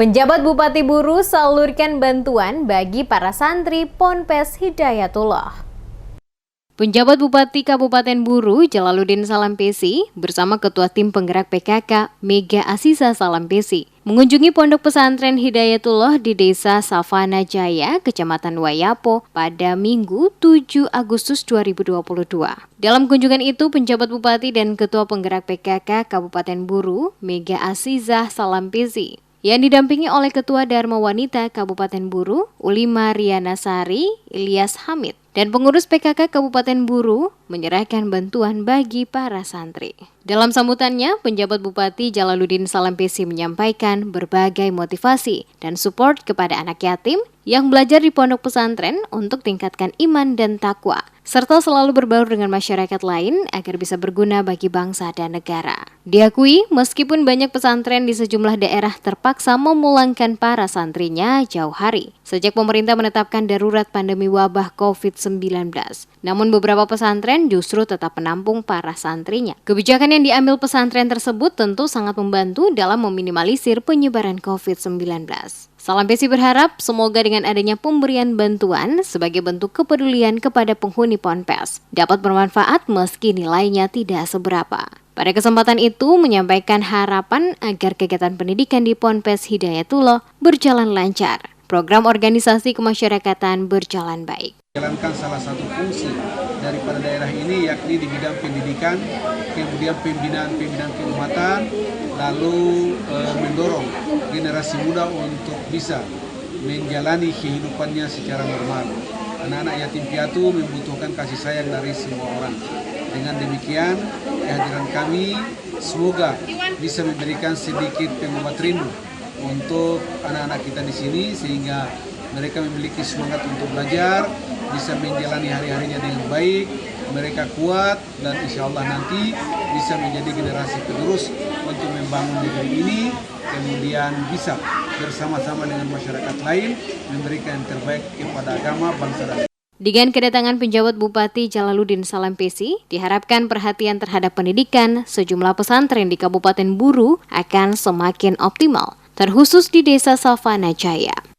Penjabat Bupati Buru salurkan bantuan bagi para santri Ponpes Hidayatullah. Penjabat Bupati Kabupaten Buru Jalaluddin Salampesi bersama Ketua Tim Penggerak PKK Mega Asisa Salampesi mengunjungi Pondok Pesantren Hidayatullah di Desa Savana Jaya, Kecamatan Wayapo pada Minggu 7 Agustus 2022. Dalam kunjungan itu, penjabat Bupati dan Ketua Penggerak PKK Kabupaten Buru Mega Asisa Salampesi yang didampingi oleh Ketua Dharma Wanita Kabupaten Buru, Ulima Riana Sari, Ilyas Hamid, dan pengurus PKK Kabupaten Buru menyerahkan bantuan bagi para santri. Dalam sambutannya, penjabat Bupati Jalaluddin Salampesi menyampaikan berbagai motivasi dan support kepada anak yatim yang belajar di pondok pesantren untuk tingkatkan iman dan takwa, serta selalu berbaur dengan masyarakat lain agar bisa berguna bagi bangsa dan negara. Diakui, meskipun banyak pesantren di sejumlah daerah terpaksa memulangkan para santrinya jauh hari sejak pemerintah menetapkan darurat pandemi wabah COVID-19. Namun beberapa pesantren justru tetap menampung para santrinya. Kebijakan yang diambil pesantren tersebut tentu sangat membantu dalam meminimalisir penyebaran COVID-19. Salampesi berharap semoga dengan adanya pemberian bantuan sebagai bentuk kepedulian kepada penghuni Ponpes dapat bermanfaat meski nilainya tidak seberapa. Pada kesempatan itu menyampaikan harapan agar kegiatan pendidikan di Ponpes Hidayatullah berjalan lancar, program organisasi kemasyarakatan berjalan baik. Jalankan salah satu fungsi daripada daerah ini yakni di bidang pendidikan, kemudian pembinaan keumatan, lalu mendorong generasi muda untuk bisa menjalani kehidupannya secara normal. Anak-anak yatim piatu membutuhkan kasih sayang dari semua orang. Dengan demikian, kehadiran kami semoga bisa memberikan sedikit pengobat rindu untuk anak-anak kita di sini sehingga mereka memiliki semangat untuk belajar, bisa menjalani hari-harinya dengan baik, mereka kuat dan insya Allah nanti bisa menjadi generasi penerus untuk membangun negeri ini, kemudian bisa bersama-sama dengan masyarakat lain memberikan yang terbaik kepada agama, bangsa dan negara. Dengan kedatangan penjabat Bupati Jalaluddin Salampesi, diharapkan perhatian terhadap pendidikan sejumlah pesantren di Kabupaten Buru akan semakin optimal, terkhusus di Desa Savana Jaya.